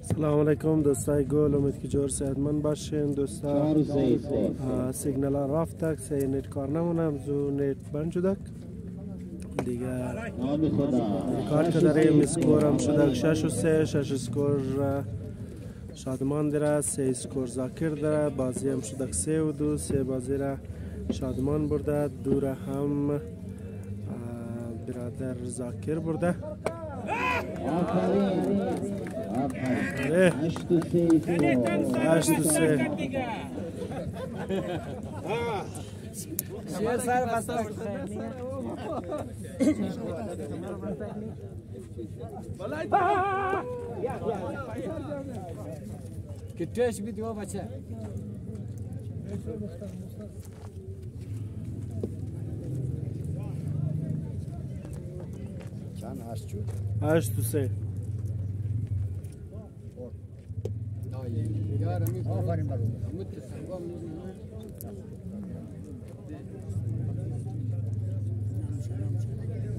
سلام علیکم دوستای گل، امید که جور صحتمند باشین. دوستا سیگنال ها رفتک، سه نیت کار نمونم، زو نیت بند شدک دیگه. کار که داریم اسکور هم شدک 6 و 3، 6 اسکور شادمان داره، 3 اسکور زاکر داره. بازی هم شدک 3 و 2، 3 بازی را شادمان برده، 2 را هم برادر زاکر برده. كتاش بدي بابا شا كان 8 و 3. آفرین برو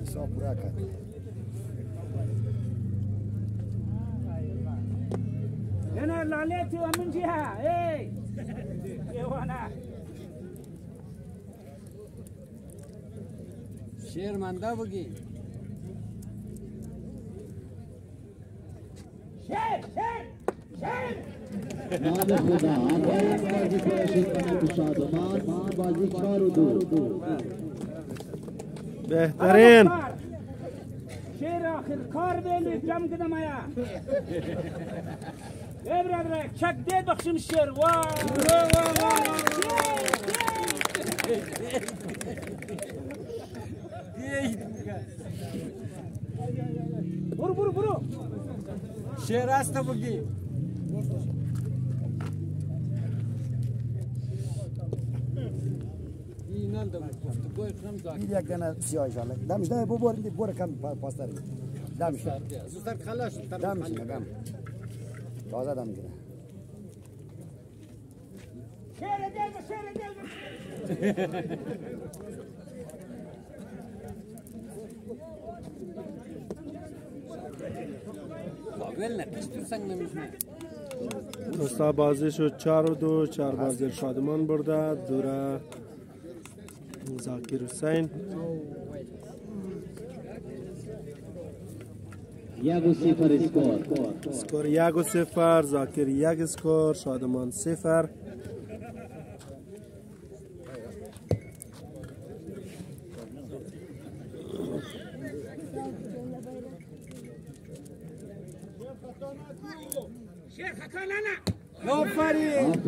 حساب پورا کرد. انا لاليتي ومن جهه اي وانا شير مندا بگی شير نام خدا آن بازی کوشش کنم شادمان بازی 4 و 2 بهترین شير اخر کار دلی جمع کدم آیا ای برادر چک ده بخشیم شیر واه برو شیر است بگی اینال دم گوی خرم زاک یک دانه سیاه جاله دمش ده ببر کم پاستری دمش زودتر خلاص دمش دم تازه دم گیره شیر دل باول نکشت سنگ نمیشه دوستا بازی شد 4 و 2، 4 بازی شادمان برده، دوره زاکر حسین 1-0 اسکور 1 و 0، زاکر 1 اسکور، شادمان 0. آفرین 1-2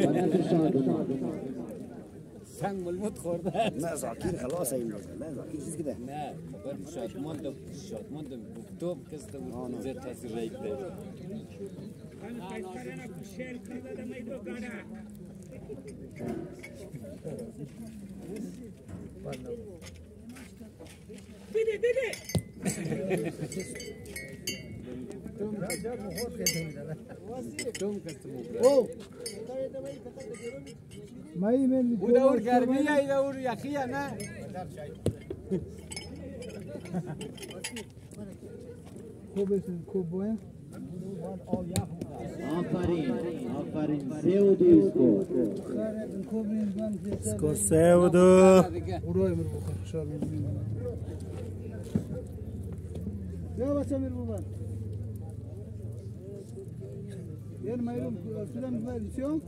برای شادمان سنگ ملموت خورده نه زاکر خلاص این نه زاکر چیز کده نه خبر شادمان دم بکتوب کسته بود زیر تاثیر رایت ده بده توم کسته بود مایی من او دور گرمیه ای دور یخیه نه خوب باید آفرین 3-2 اسکور 3 و 2. اروی مرو بخور شاب یا بچه مرو بخور یعنی مایلوم فیلم بایدیسیون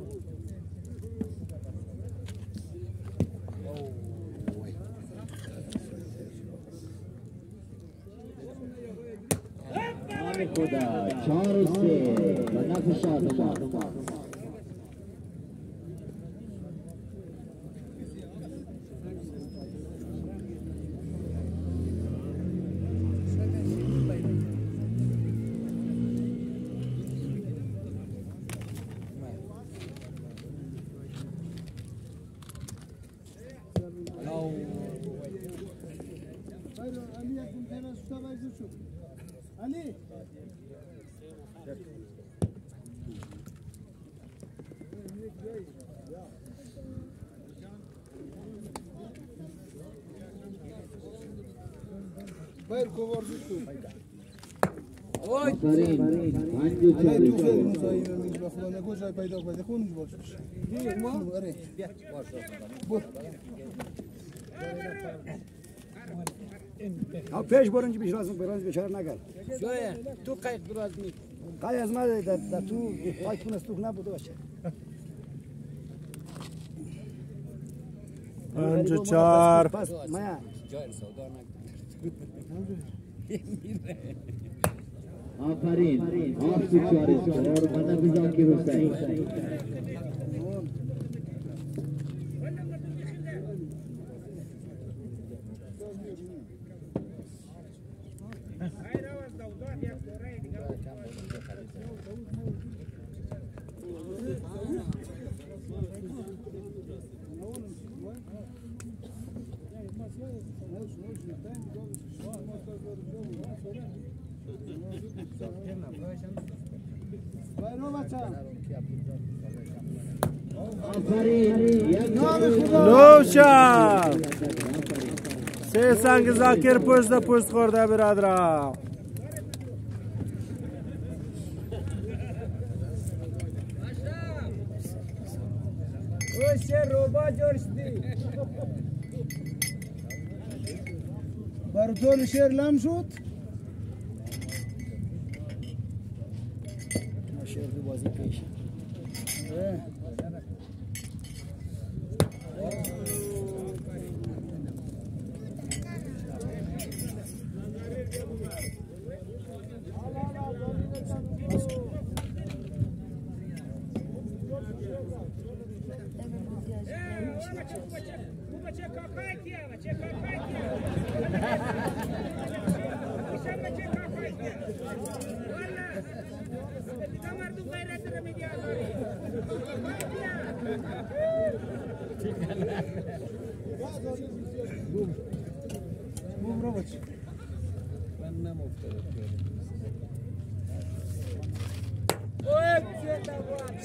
خدا 4 و 3 و نفع شادمان Ali Bayır kovardı şu. آفرین 'ها پیش برنج بیش راست برنج بیشتر نگر. جای تو قایق دراز می. قای از ما در تو پای کنه تو نبوده باشه. 5 و 4 پس مایا جای سودا نکن. آفرین 8 و 4 اسکور به نفع ذاکر حسین نوشا سه سنگ ذاکر پشت خورده برادرها. بردون شیر لم شد. شیر تو بازی پیش.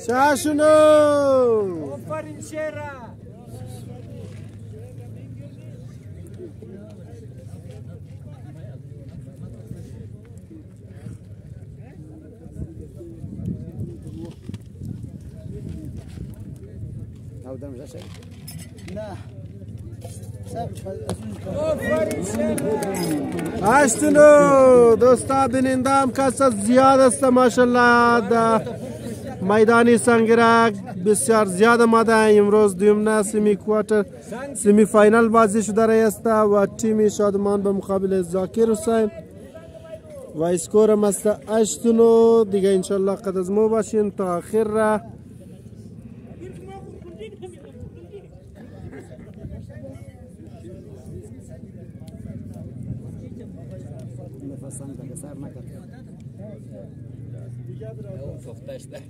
شاشنو آفرین شیرا. نبودم جاشه. نه. آفرین شیرا. 8 و 9 دوستا بینندم کس زیاد است ماشاءالله. در میدانی سنگرک بسیار زیاد آمده. امروز دوم نه سمی فاینال بازی شده است و تیم شادمان به مقابل ذاکر حسین و اسکور هم است 8 و 9 دیگه. انشالله قد از ما باشین تا آخر را. سختش ده.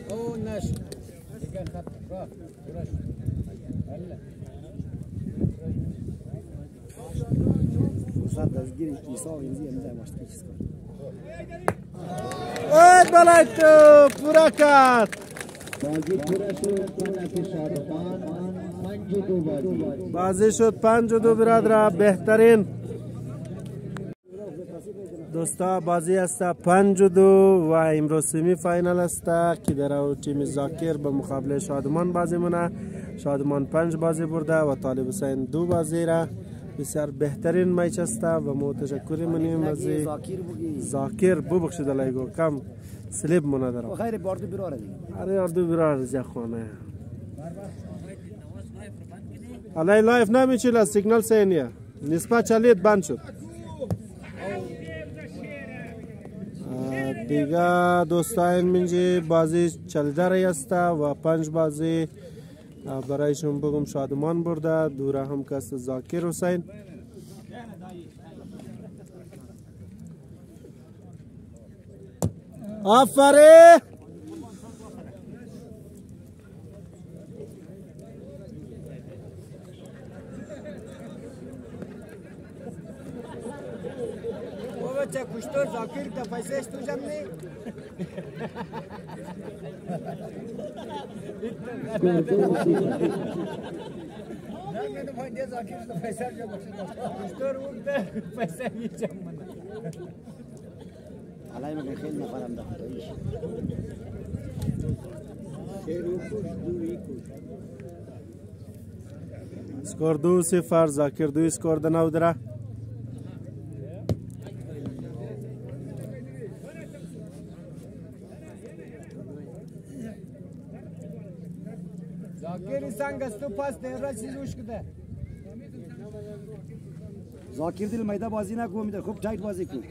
او نش. دیگه خط راه. برش. الله. فرصت دستگیری ایسا و اینزی امضای ماشتی چیز کنید. اوه بالای تو پورا کرد. بازی پورا شد به نفع شادمان 5 و 2 بازی شد 5 و 2 برادر. بهترین دوستا بازی است 5 و 2 و امروز سمی فاینال است که در تیم ذاکر به مقابل شادمان بازی مونه. شادمان 5 بازی برده و طالب حسین 2 بازی را. بسیار بهترین میچ است و ما تشکر می‌کنیم از ذاکر. ببخشید لایگو کم سلیب مونه دارم. خیر باردو براره دیگه. آره اردو برار رجا خونه. الان لایف نمیچیله سیگنال سینیه. نسبت چلید بند شد. دیگه دوستان منجی بازی چلده رای است و 5 بازی برایشون بگم شادمان برده. دوره هم کس ذاکر حسین. آفرین بچه کشتار زاکر تا پیسه تو جمعی نه پایین زاکر تا پیسه جمع کشتار وقت پیسه جمع علای مگه خیلی نفرم داخل اسکور 2-0 زاکر 2 اسکور ده نو دره زاکر سنگ است تو پاس ده چیز روش کده زاکر دل میده بازی نکو میده خوب تایت بازی کن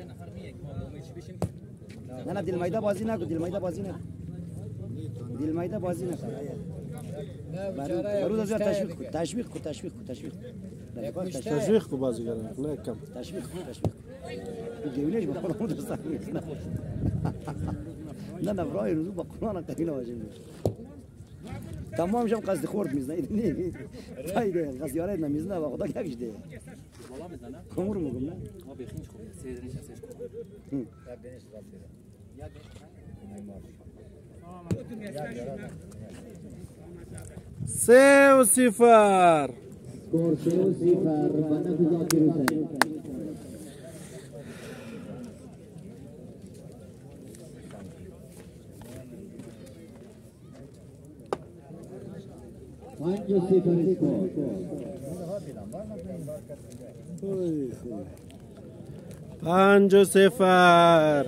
نه دل میده بازی نکو دل میده بازی نکو دل میده بازی نکو برو دازیار تشویق کو تشویق کو بازیگر نه کم تشویق دیونیش با خودمون دوستان نه برای روزو با قرآن قبیله واجب تمام شب قصد خورد میزنه نه فایده قصیاره نمیزنه با خدا یکش ده بالا میزنه کمر میگم نه ما بخینش خوب سیدنش اسش کنم سه و 0 Skor 3-0 pada Zakir Hussain. Panjo 0 skor. 5-0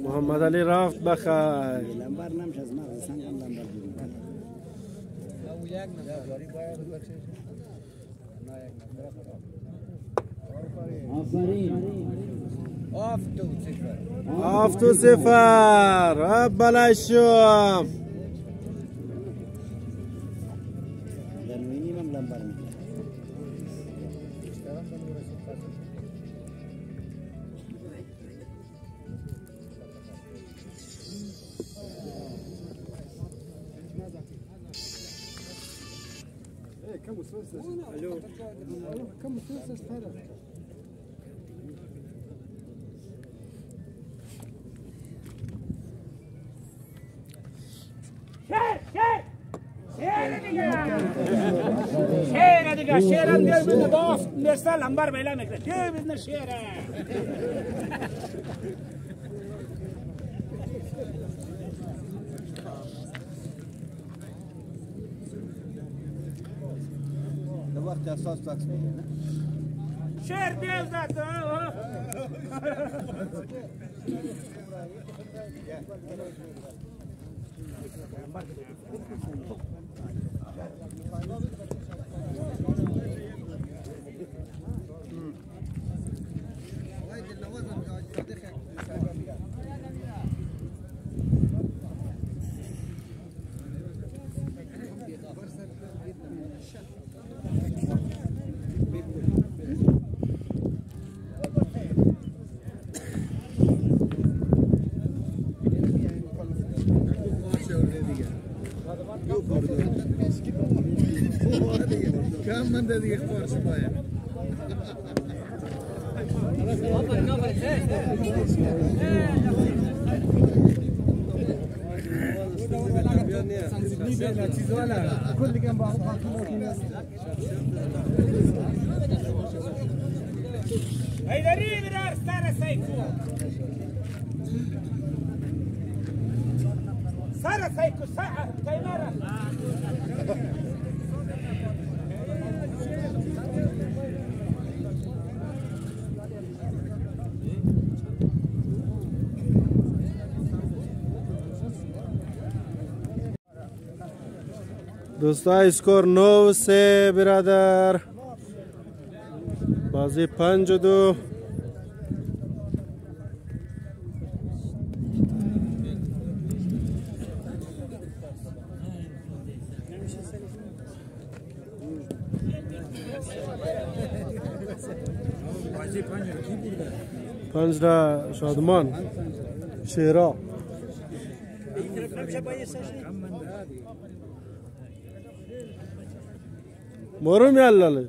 محمد علی رفت بخیر لمبر نمش از مغز سنگم لمبر آفتو 0 بلای شو شیر هم دیو بیزنه دافت نرسه لمبر بیلا میکنه دیو بیزنه شیره وقت اساس تاکس میگیره شیر دیو زد كم من ذي اخبار شويه هيدري برار سارة سايكو سارة سايكو ساعة كيمارة دوستا اسکور 9-3 برادر بازی 5-2 5 را شادمان شیرا مرو میالاله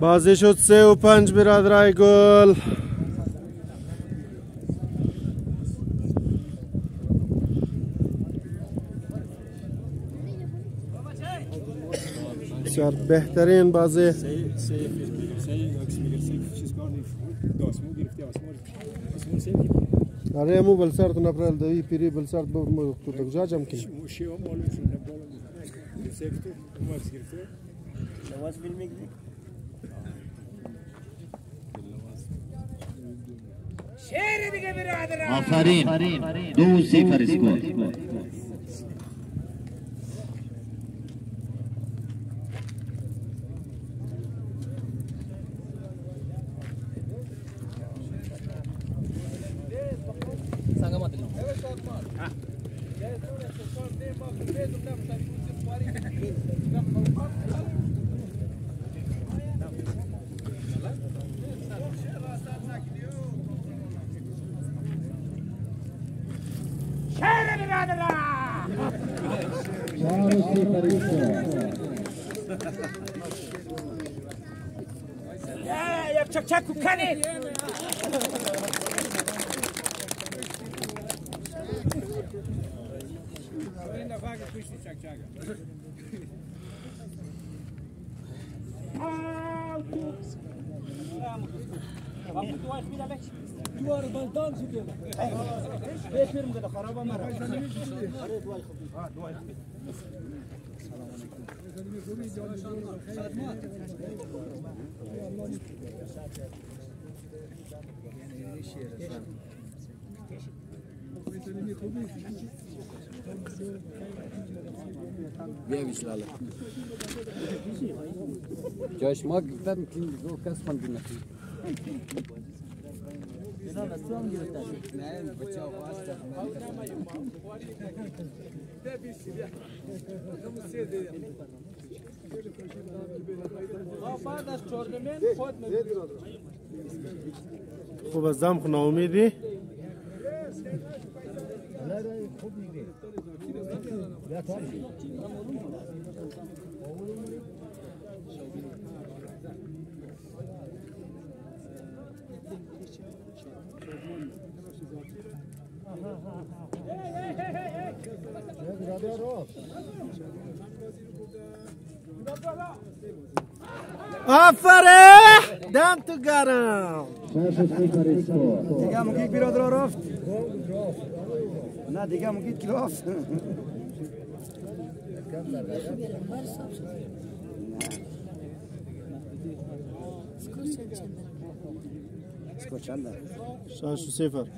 بازی شد 3-5 برادرای گل. بسیار بهترین بازی. آره مو بلسرد نپرل دوی پیری بلسرد با تو دکجا جم کنی. آفرین 2-0 اسکور. یک چک چک کنید. بیا بیشتر. جاش ما گفتم که دو کس من بینم. نه بچه آواز خوب از دم خونه امیدی؟ آفرین دم تو گرم. دیگه مگید برادر رفت. نه دیگه مگید کی رفت. اسکور چنده؟ 6-0.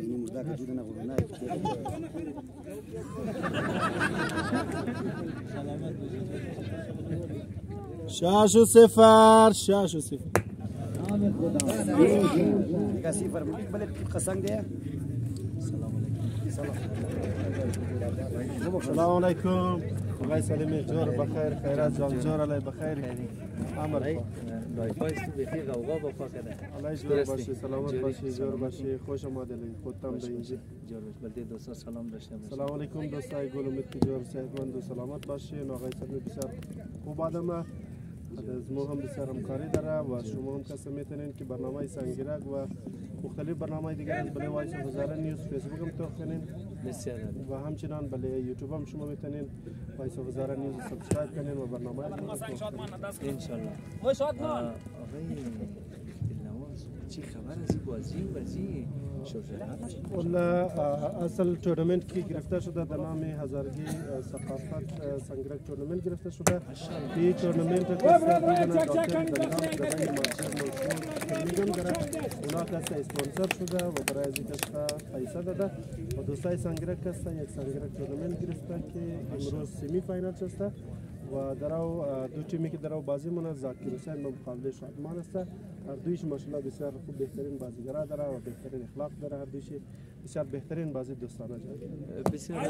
اینی مرده که جوده نخورده نه. 6-0. دیگه 0 مگید بله قسنگ ده. سلام علیکم. خدای سلامت جور بخیر. خیرات جان جور علی بخیر. امر لایفایست بخیر غوغا با فاکده. الله جور باشی سلامت باشی جور باشی خوش آمدید خودتم به اینجا. جور باش بلده دوستا سلام داشته باش. سلام علیکم دوستای گل امید که جور صحتمند و سلامت باشین. آقای سلامت بسیار خوب آدمه. از ما هم بسیار همکاری داره و شما هم کسی میتونین که برنامه سنگیرک و مختلف برنامه دیگر از بله وایس هزاره نیوز فیسبوک هم توقع کنین بسیار و همچنان بله یوتیوب هم شما میتونین وایس هزاره نیوز سابسکرایب کنین و برنامه ان شاء الله. وای شادمان. آقای دلنواز چی خبر از این بازی والله اصل تورنمنت کی گرفته شده در نام هزارگی ثقافت سنگرک تورنمنت گرفته شده. این تورنمنت اونا کسی اسپانسر شده و برای از این کسی پیسه داده و دوستای سنگرک کسی یک سنگرک تورنمنت گرفته که امروز سیمی فاینال شده و در دو تیمی که در بازی مونه ذاکر حسین و مقابل شادمان است. هر دویش ماشاءالله بسیار خوب بهترین بازیگرا داره و بهترین اخلاق داره. هر دویش بسیار بهترین بازی دوستانه جاری. بسیار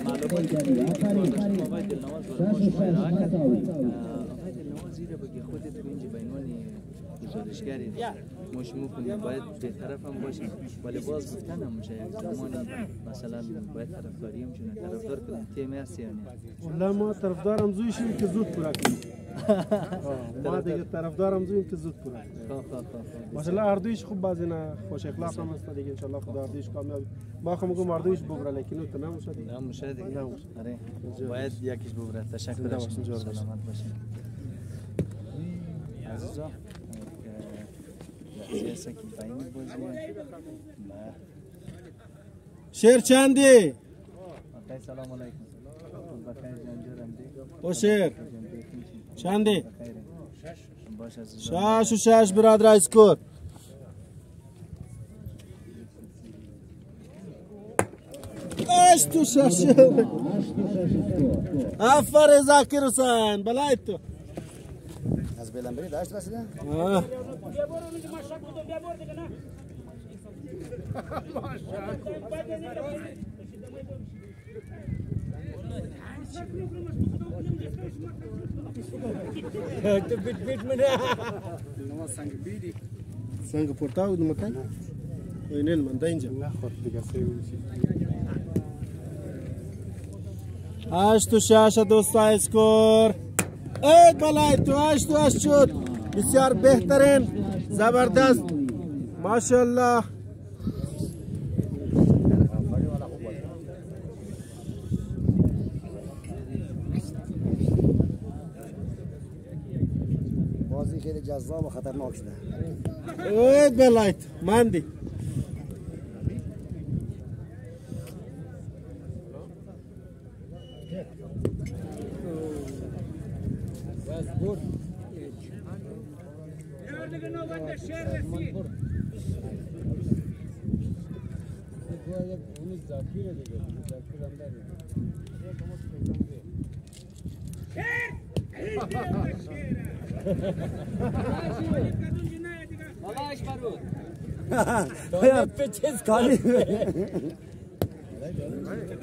معلومات آقای دلنواز چیزی رو بگی خودت تو اینجا به عنوان گزارشگری ما شما کنیم باید به طرف هم باشیم ولی باز گفتن هم میشه یک زمانی مثلا باید طرفداری هم چونه طرفدار کنیم تیم هستی یا نه والله ما طرفدارم زویشیم که زود پورا کنیم ما دیگه طرفدارم زوییم که زود پورا کنیم مثلا اردویش خوب بعضی نه خوش اخلاق هم است دیگه ان شاء الله خدا اردویش کامیاب ما خو میگم اردویش ببره لیکن تو نمیشه دیگه نمیشه دیگه آره باید یکیش ببره تشکر داشتم سلامت باشین عزیزا سیاسه که فهمی بازیه شیر چندی بخیر سلام علیکم بخیر جانجورم دی او شیر چندی باش عزیزا 6 و 6 برادر اسکور اش تو شش افر زاکر حسین بلای تو از بلنبری داشت رسیده؟ تو بیت منه سنگ پورتاو دمتای وینن من دینجا نخورد دیگه سیویسی 8 و 6 دوستا اسکور ای بلای تو 8 و 8 شد بسیار بهترین زبردست ماشاءالله بازی خیلی جذاب و خطرناک شده ای بلای تو مندی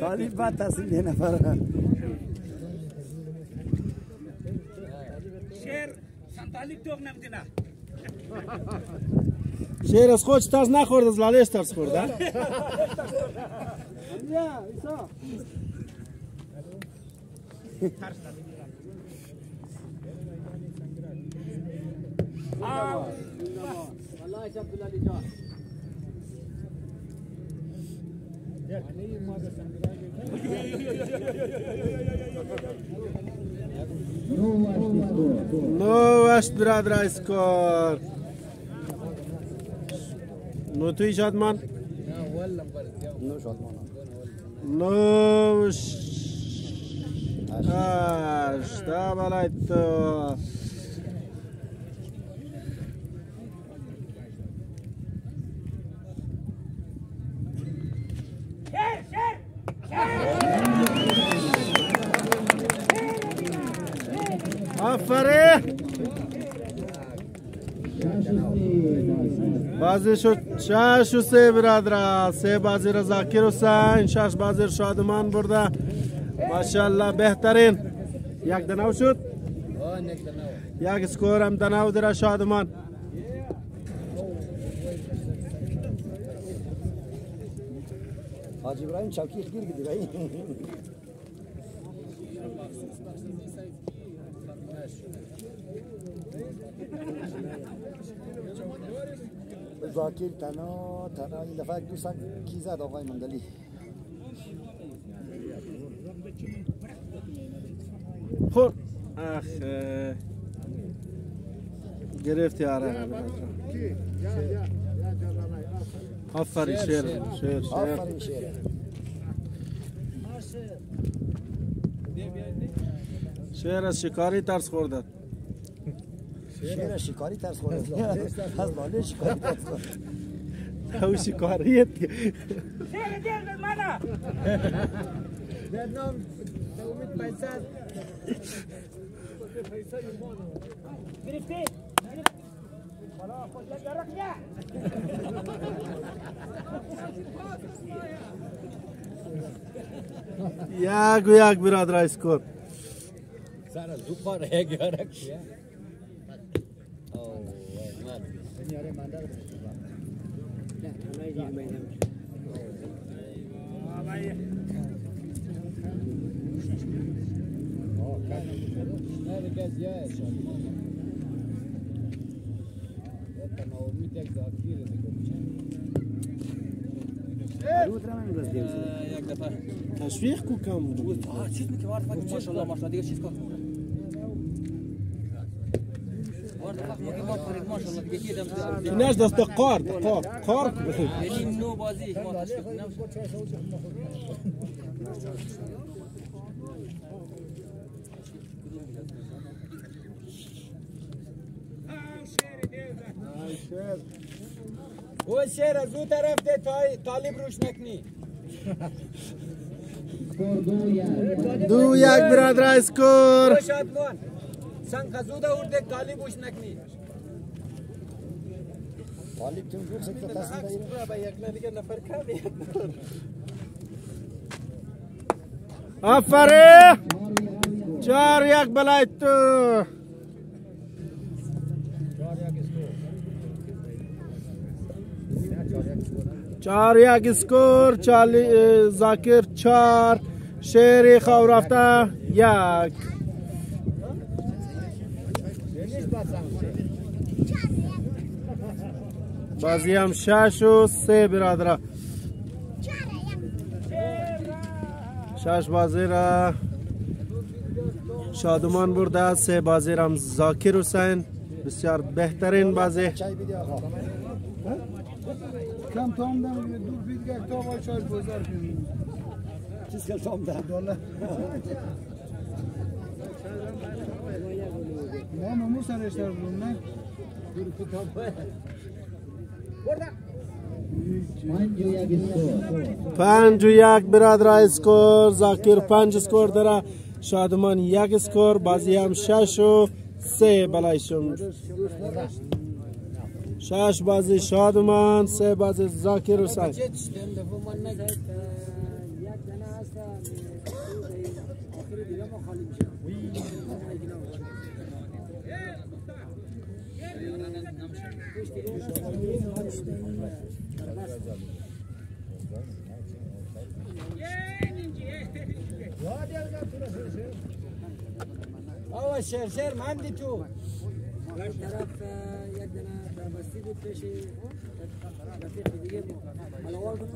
طالب بعد تصل دینا فرا شیر سنتالیک توق نمیدینا شیر از خودش ترس نخورد از لالش ترس خورد نو است برادر اسکور نو توی شادمان نو اشتا بلای تو آفرین بازی شد 6 و 3 برادر 3 بازی را زاکر حسین 6 بازی شادمان برده ماشاءالله بهترین یک دنو شد یک اسکور هم دنو در شادمان حاج ابراهیم چوکی گیر گیری بھائی زاکر تنها این دفعه دوستان کی زد آقای مندلی خور اخ گرفتی آره آفرین شیر آفرین شیر شیر از شکاری ترس خورده شیر شکاری ترس خورده از لاله شکاری ترس خورده او شکاریت شیر دیر داد مانا نام امید پیسه گرفتی حالا خود جرق نه یک و یک برادر اسکور سر زوقار یک یارک تشویق کو کم بود چیز میگه وارد فقط ماشاءالله دیگه چیز کن وارد فقط میگه ماشاءالله دیگه چی دم ناش دست قار یعنی نو بازی ما او شیر از اون طرف ده طالب روش نکنی 2-1 برادر اسکور شادمان سنگ خزوده ورده طالب روش نکنی طالب تون روح سکتا تصمیم دایر آفرین 4-1 بلای تو 4-1 اسکور زاکر 4 شیر خورافته 1 بازی هم 6 و 3 برادر 6 بازی را شادمان برده 3 بازی را هم زاکر حسین بسیار بهترین بازی کم تام دم دور بید که تا وای چای گذار کنیم چیز که تام دم ما ممو سرشتر بودم نه 5-1 برادر اسکور زاکر 5 اسکور داره شادمان 1 اسکور بازی هم 6 و 3 بلایشون 6 بازی شادمان 3 بازی زاکر حسین آوا شیر مندی تو طرف یک دنه بستی بود پیش رفیق دیگه بود ملوال بود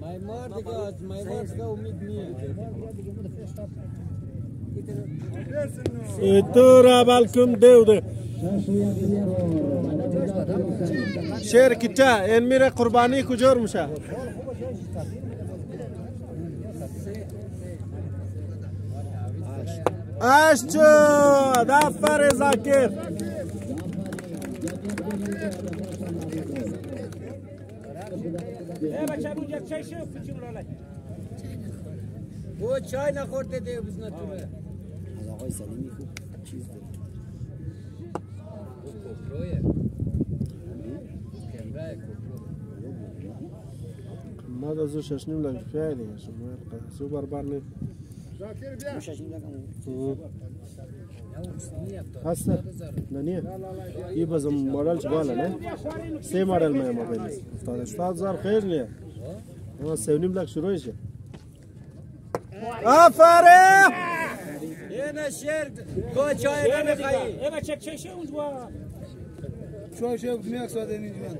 مایمار دیگه از مایمار دیگه امید نیه تو را بلکم دیوده شیر کتا این میره قربانی کجور میشه اشچو دفر زاکر بچه اونجا چای شو کچیم رالای او چای نخورده دیگه بزنه تو از آقای سلیمی خوب چیز داره کوپرویه کمرای کوپرو ما دازو ششنیم لگه خیلی شما سو بربر نید هست نه ای بازم مدل چه بالا نه 3 مدل ما موبایل استاد زار خیلیه اما 3.5 لک شروعشه آفرین اینه شیر تو چای نمیخوایی ای بچه چای شو اونجا چای شو میاک ساده نیجوان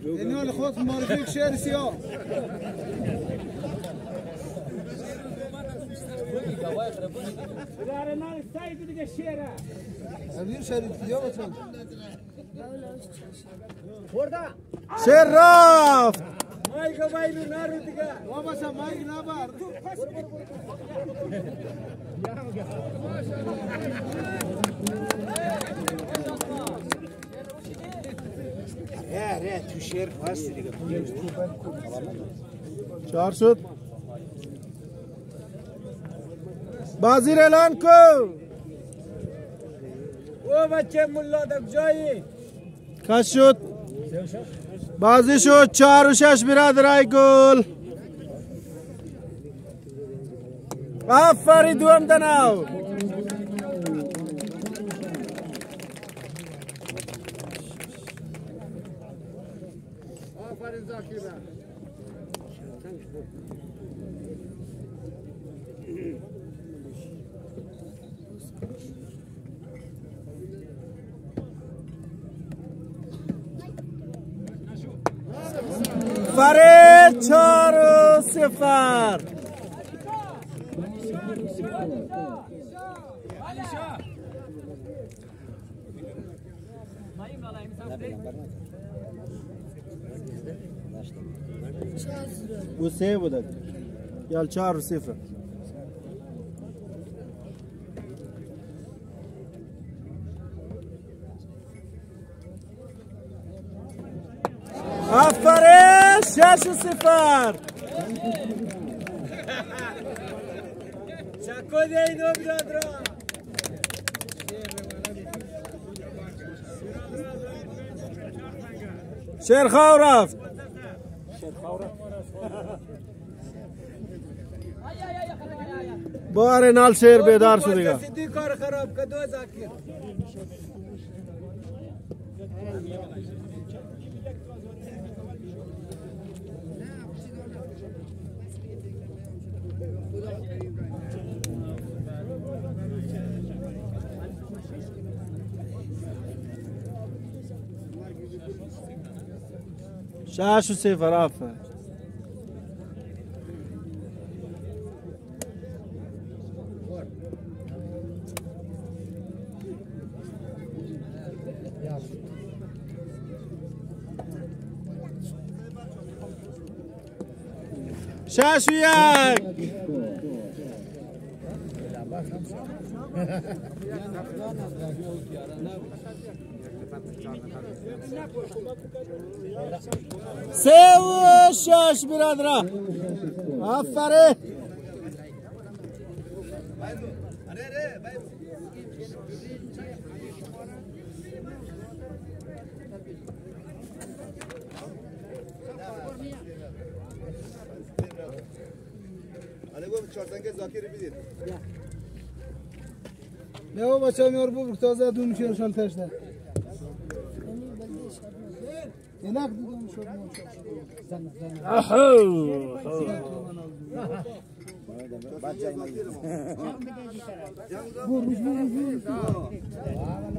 اینال خود معرفی شعر سیاه داره نال سایت دیگه شیره امیر شریف کیا بچن شیر رفت مایگا بایلو نارو دیگه بابا سا مایک نبر ره تو شیر پاس دیگه 4 شد بازی را اعلان کو او بچه ملا دب جایی کش شد بازی شد 4 و 6 برادرای گل آفرین دوم دناو آفرین زاکیره فرید 4-0 Bu 3 بوده یا 4-0 آفرین 6-0 شکو دیدم دادرا شیرخواه رفت باره نال شیر بیدار شدیگا سیدی کار خراب کدو زاکیر شاش 0 آفرین شاش 1 3-6 برادران آفرین نه بچه میار ببر تازه دون شیرشان تشته اینک دیدم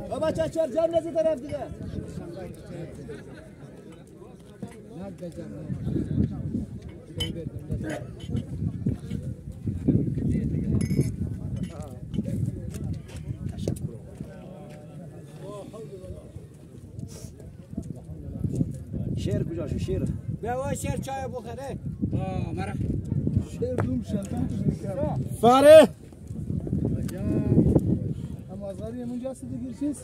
شد بچه چهار جام نزد طرف دیگه شیر کجا شو شیر بیا شیر چای بخوره مرا شیر دوم شلتن فاره اما از غریه منجا است دیگر چیز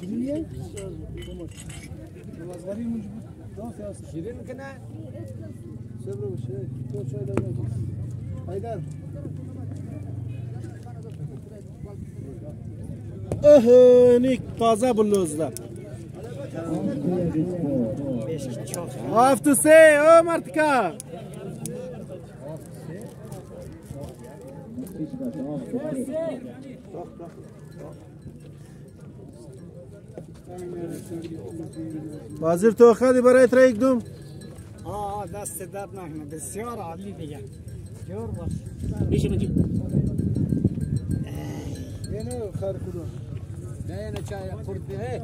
شیرینیه اما از غریه منجا شیرین کنه صبر باشه تو چای دارم حیدر نیک تازه بلوزده 7-3 او مرتکا وزیر تو خدی برای تر یک دوم دست درد نکنه بسیار عالی دیگه جور باش بیشون جی اینه خیر کدوم نه اینه چای خورد به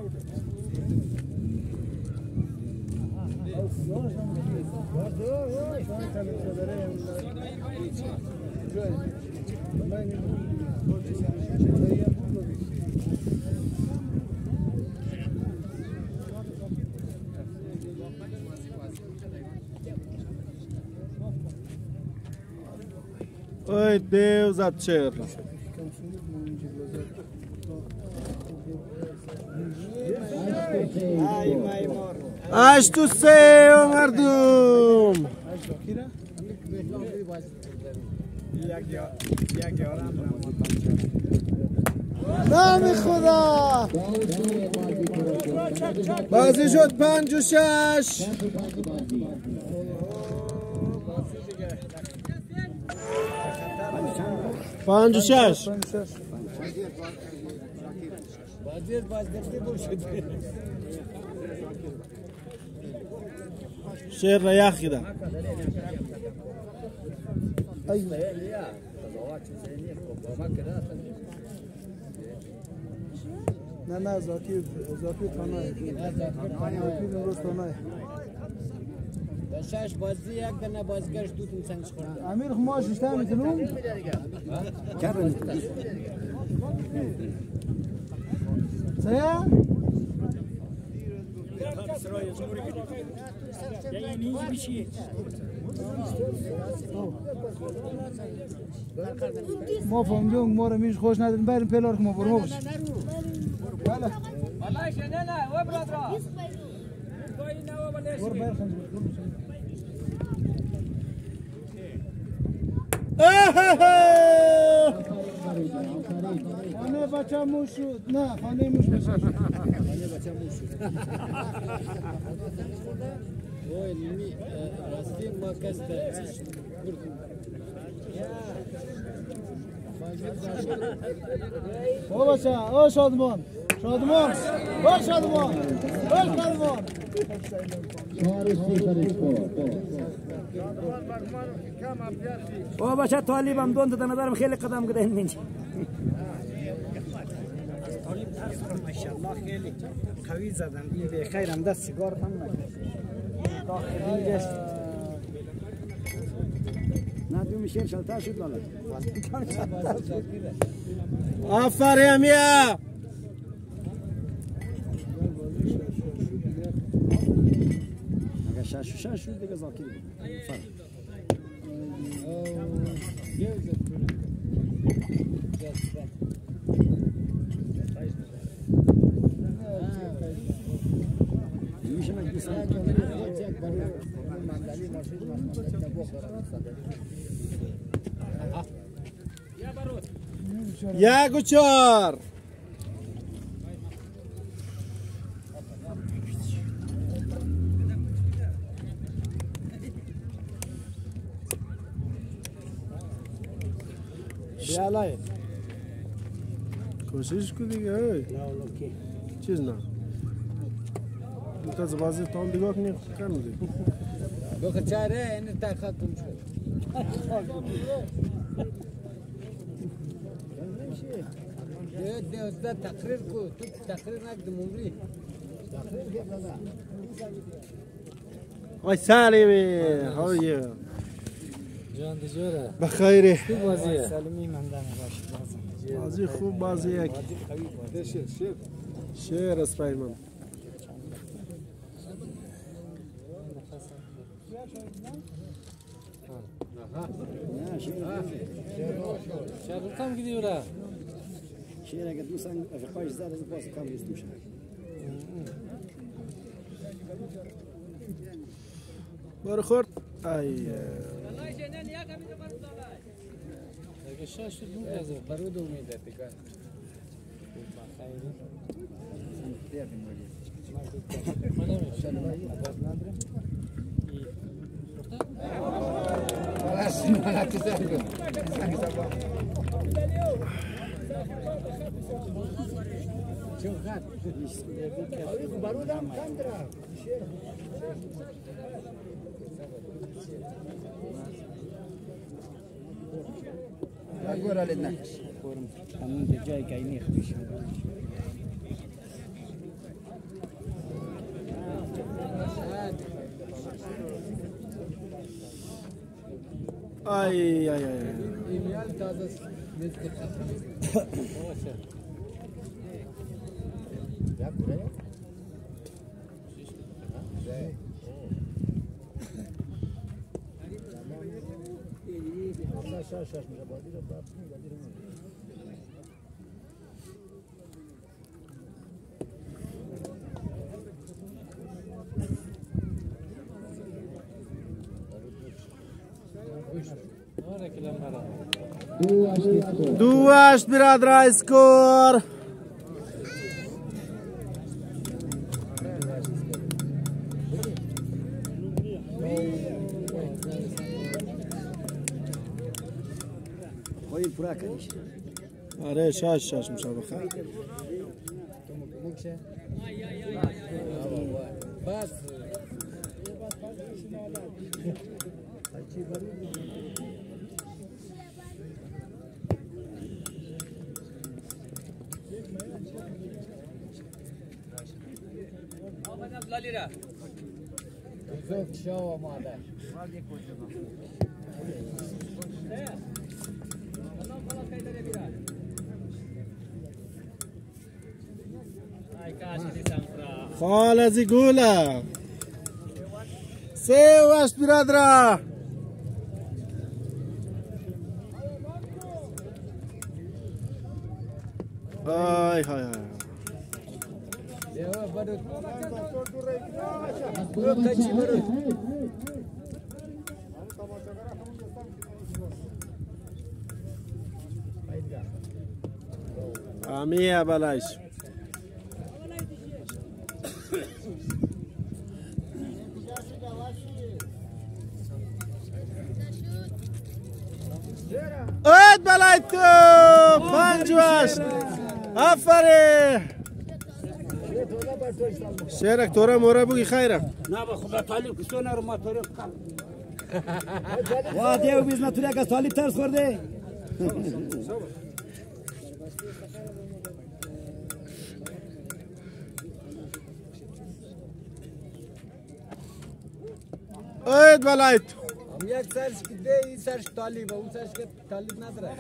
Oi Deus, atira. Acho do céu, Mardum. نام خدا بازی شد 5-6 56 شیر را یخی ده نه زاکی تانای زاکی درست تانای شش بازی یک دنه بازگشت دوتون سنگش خورده امیر خماش اشتر میتونم سیا ما فهمیدیم ما رو میش خوش نداریم بریم پلار که ما برو باش بله والله شنیدن و برادرها برو برخن خانه بچه موش شد نه خانه موش بچه شد اوه نمی راستی ما کسته چیش بردیم او بچه او شادمان شادمان او شادمان او شادمان 4-0 او بچه طالب هم دون تا ندارم خیلی قدم گده این منچ طالب ترس ماشاءالله خیلی قوی زدن این به خیر هم دست سیگار هم نکرد نه تو میشه شلتا شد لالا آفرین امیا اگه شش شد دیگه زاکی فرق میشه یک و چهار بیالای کوشش کو دیگه چیز نه تو بازی تام دیگه کنی کم دی بخیر چاره این تاخاتون شد ده تقریر کو تو تقریر نکدم عمری آی سلیمی how are you جان دجوره بخیری تو بازیه سلمی من دم باش بازی خوب بازی یک شیر اسپایمان شهر کم گیری ورا شیر اگه دوستان افقاش زد از باز کم نیست میشه بار خورد ای اگه شش شد میگذه برود امید دیگه همون به جای گینی خبیش ای ایمیال تازه دو هشت برادر اسکور پورا کنیش آره 6 مسابقه بس خال زیگولا 3 برادرا های های های آمیه بلایش اید بلای تو 5 آفرین شیرک توره موره بگی خیره نه با خدا طالب کسو نرو ما طالب کن واه دیو بیز نتوری اگه طالب ترس خورده اید بلای تو یک سرش که ده این سرش طالب اون سرش که طالب نداره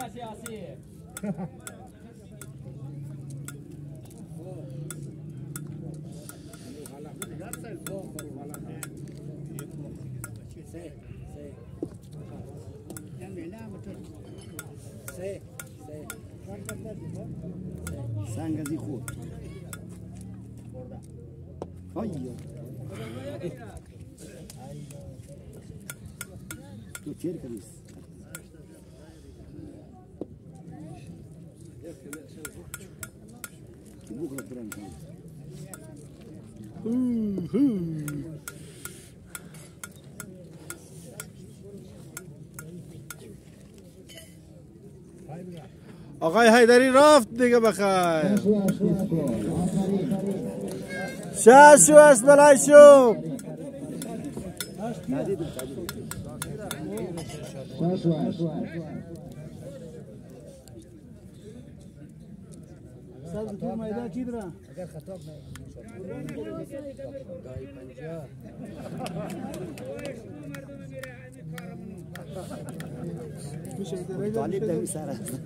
سنگ ازی خود آیا تو تیر کنیس بکره برن کنیس آقای حیدری رفت دیگه بخیر 6 بلای شو سب تو میدان چی داره طالب دوی سر است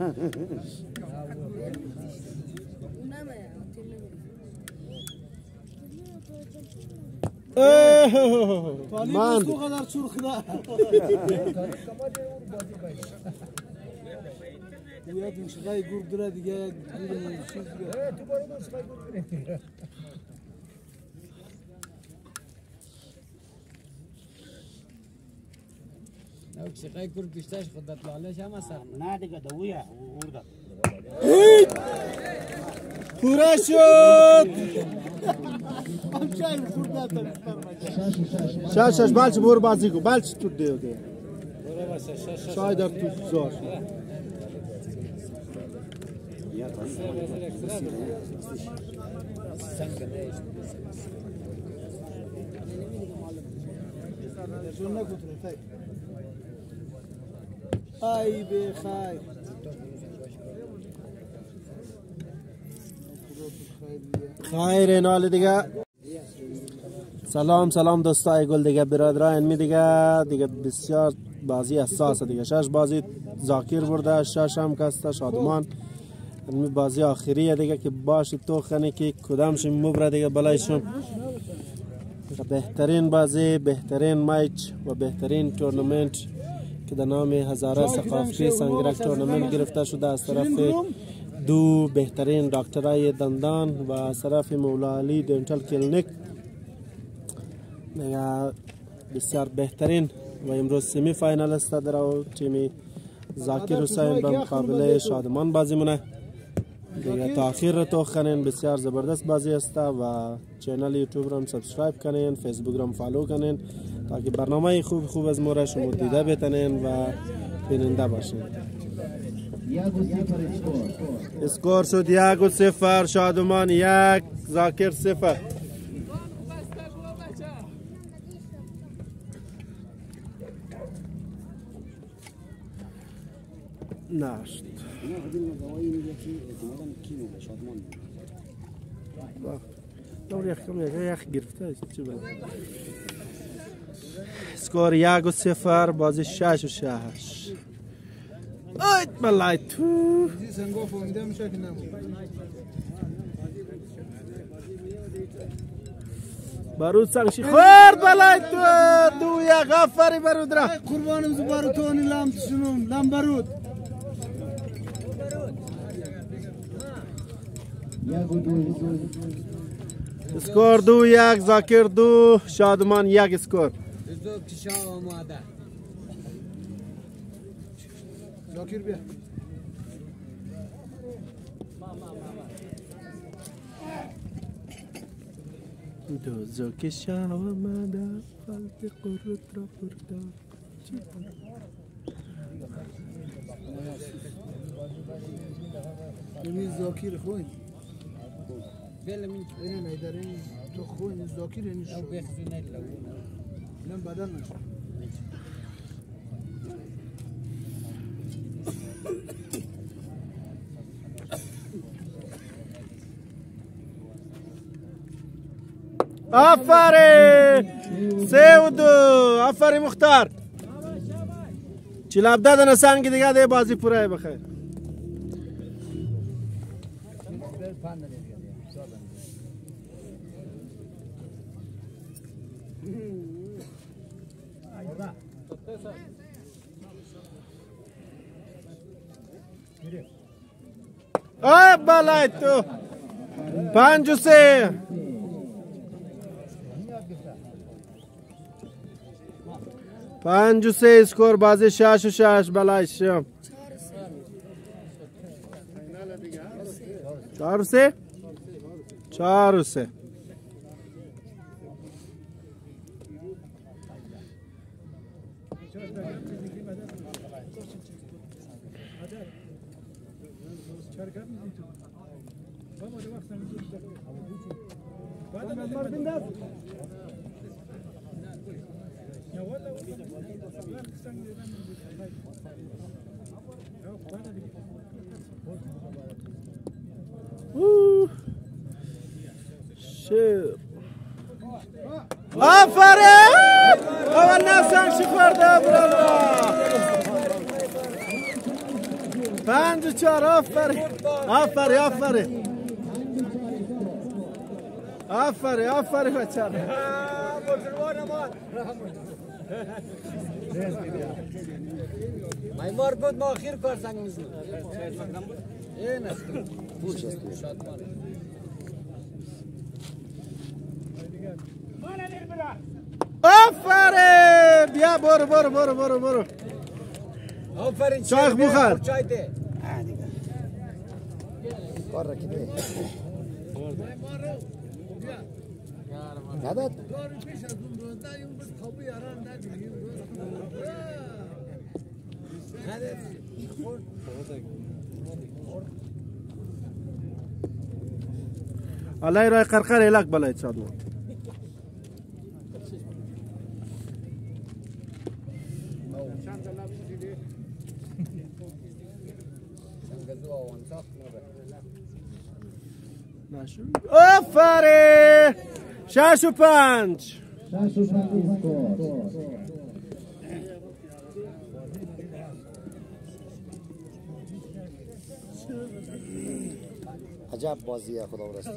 من تو قدر چرخ ده یاد این شقای گرگ داره دیگه چیز او چقای گرگ بیشترش خودت لالش هم اصلا نه دیگه دویه ورده پورا شد همچنین خورده 6 بلچ بور بازی کو بلچ تو دیگه شاید در تو زار ای به خیر خیر نال دیگه سلام دوستای گل دیگه برادران می دیگه بسیار بازی حساس دیگه 6 بازی ذاکر برده 6 هم کسته شادمان می بازی آخریه دیگه که باشه تو خنه که کدامش مبره دیگه بلایشون بهترین بازی بهترین میچ و بهترین تورنمنت که در نام هزاره ثقافتی سنگرک تورنمنت گرفته شده از طرف دو بهترین دکترای دندان و از طرف مولا علی دنتال کلینیک بسیار بهترین و امروز سمی فاینالیست در تیم ذاکر حسین به مقابل شادمان بازی مونه دیگه تاخیر رو تو خنین بسیار زبردست بازی است و چینل یوتیوب رو هم سابسکرایب کنین فیسبوک رو هم فالو کنین تا که برنامه خوب از مورا شما دیده بتنین و بیننده باشین اسکور شد 1-0. شادمان 1 ذاکر 0. نشد. دور یخ کم یخ گرفته چی بود؟ اسکور 1-0. بازی 6-6. آیت ملای تو بارود سنگشی خورد بلای تو 2-1. آفری بارود را قربانم زبارو تونی لام تشنوم لام بارود اسکور 2-1 ذاکر 2 شادمان 1 اسکور. ذاکر بیا دوزو که شاه آمده فلت قرد را برده این ذاکر خوین این نیدارین تو خوین ذاکر این شو نم بدل نشد آفرین 3-2. آفرین مختار 47 دنه سنگ دیگه ده بازی پوره بخیر. آه بالای تو 5-3. 5-3 اسکور. بازی 6-6 بالای شم 4-3. 4-3. شیر آفرین. اول نفسن شی خورده برالله 5-4. آفرین آفرین آفرین آفرین آفرین بچه مایمار بود ما آخر کار سنگ میزنم این است بوش است آفرین. بیا برو برو برو برو برو. آفرین چای بخور. چای ده کار را کده نداد الله رای قرقر الک بلای چادو آفرین 6-5 عجب بازیه خدا برستی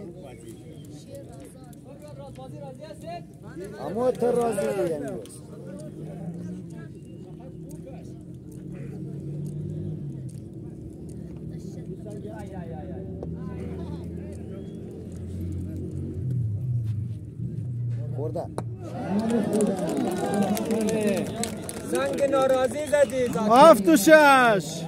اما تو راضی یعنی خورده زنگ ناراضی زدی 7-6 7-6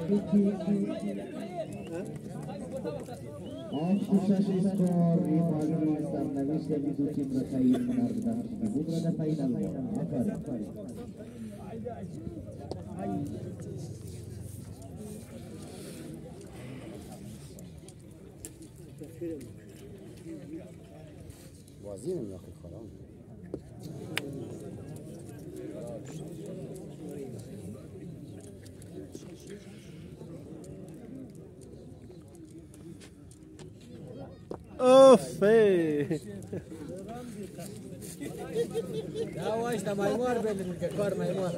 بازی نمیاخد خرام. اوف واش دا مایمار بدیم که کار مایمار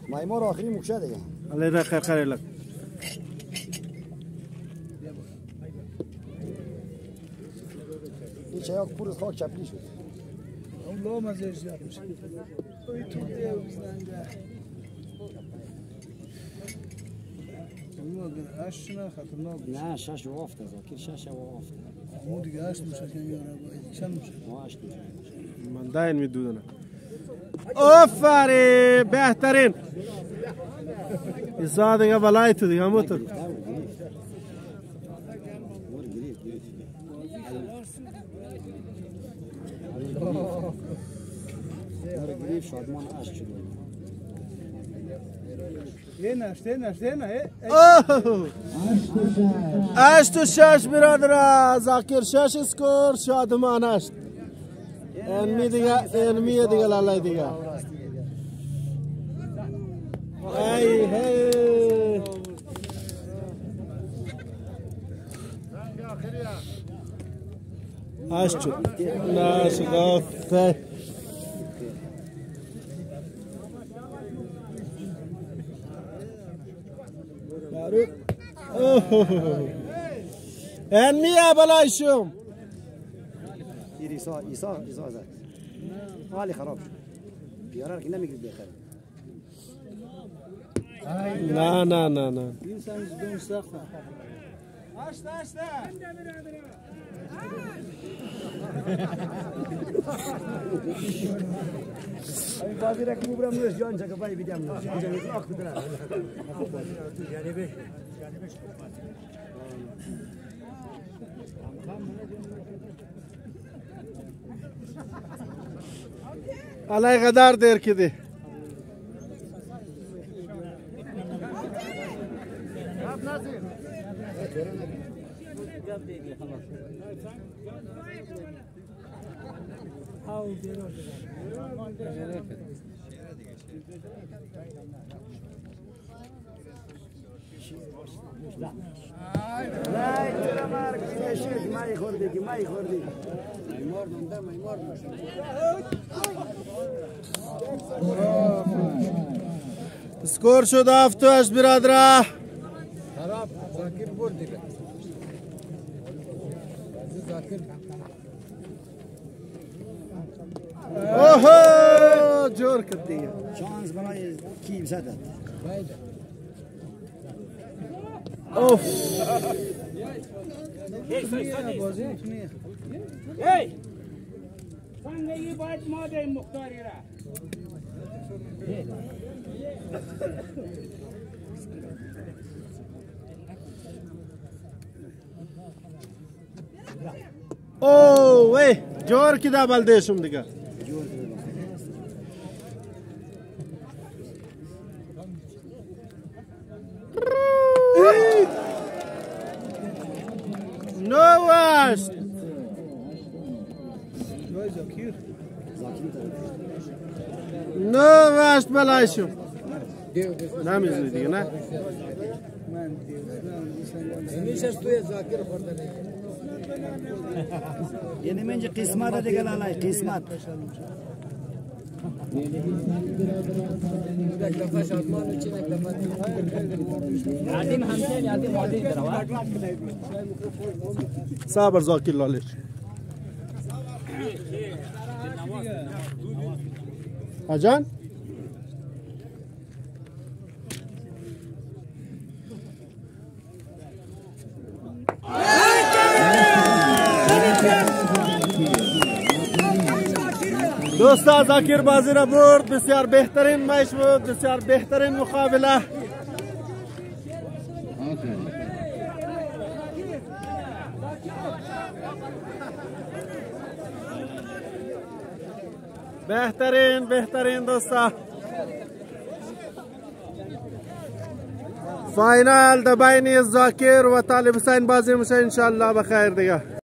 مایمار آخری مکشه دیگه. علی را خیر لک. این چایاک پر از خاک چپلی شد. اون لام ازش زیاد میشه. توی تو دیگه بزنده. اش نه خطرناک. نه شش و آفت زاکر شش و آفت. مو دیگه اش میشه که میاره باید چند میشه. ما اش میشه. من داین میدونم. آفرین بهترین. ایسا دیگه بالای تو دیگه موتور. شادمان اش شد. نه اشت و شش برادر زاکر شش اسکور شادمان اشت اینمی دیگه لالای دیگه ای هی اشت نه شگافه اینمیه بلایشم ایسا زد. حالی خراب شد. بیاره که نمیگید بخیر. نه این سنج دون سخته. این بازی را که مبرم نوش جان چکه بایی بیدیم نوش. اینجا نیست آخ بدرم. علای غدار دیر کده لا ترى مارك يا شيخ ما يخردك سکور شد هفتهش برادره خراب زاکر برد دیگه زاکر اوه جور کرد دیگه شانس برای کی زدت اوف هی زندگی باید ماده مختاری را اوه وی جور کده بلدهشم دیگه نوست نوست بلایشم نمیزنی دیگه نه همیشه توی زاکر خورده یعنی من اینجا قسمت دیگه لالای قسمت یک دفعه شادمان و چین یک دفعه عدیم همچین عدیم عدیم دروا صبر زاکر لالش آجان دوستا زاکر بازی را برد بسیار بهترین میش بود بسیار بهترین مقابله بهترین دوستا فاینال د بین الذاکر و طالب حسین بازی میشه ان شاء الله بخیر دیگه.